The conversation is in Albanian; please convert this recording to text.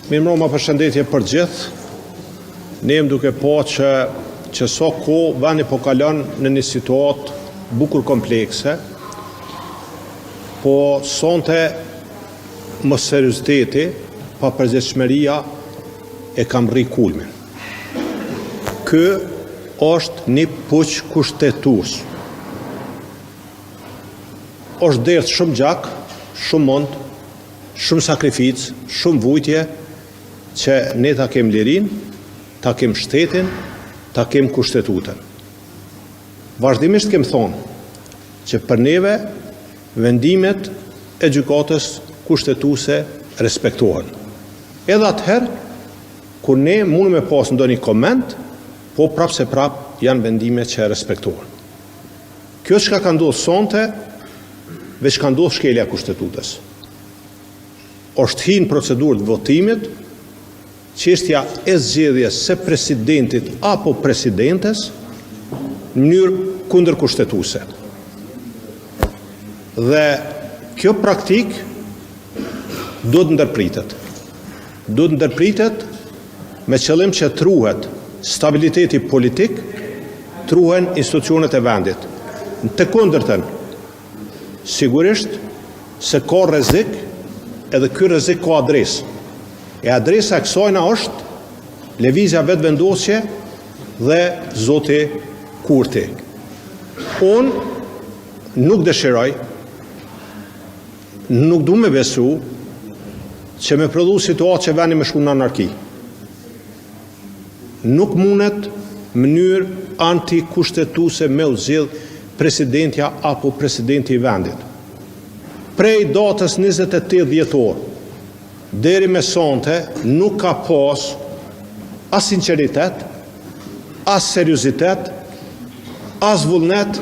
Mirëmbrëma, përshëndetje për gjithë. Ne jemi duke po që so kohë vani po kalon në një situatë bukur komplekse, po sonte më serioziteti, pa përgjithshmëria e kam rri kulmin. Ky është një puç kushtetues. Është derdhë shumë gjak, shumë mund, shumë sakrificë, shumë vujtje që ne ta kem lirin, ta kem shtetin, ta kem kushtetutën. Vazhdimisht kem thonë që për neve vendimet e gjykatës kushtetuese respektohen. Edhe atëherë kur ne mundem me pas ndonjë koment, po prap se prap janë vendime që respektohen. Kjo çka ka ndodhur sonte, veç ka ndodhur shkelja e kushtetutës. Është hinë procedurë të votimit, çështja e zgjedhjes së presidentit apo presidentes në mënyrë kundërkushtetuese. Dhe kjo praktik duhet ndërpritet. Duhet ndërpritet me qëllim që truhet stabiliteti politik, truhen institucionet e vendit. Në të kundërtën, sigurisht se ka rrezik, edhe ky rrezik ka adresë. E adresa e kësajna është lëvizja vetëvendosje dhe zoti Kurti. Unë nuk dëshiroj, nuk du me besu që me prodhu situatë që veni me shku në anarki. Nuk mundet mënyrë antikushtetuese me u zgjidh presidentja apo presidenti i vendit. Prej datës 28 dhjetor deri me sonte nuk ka pas as sinceritet, as seriozitet, as vullnet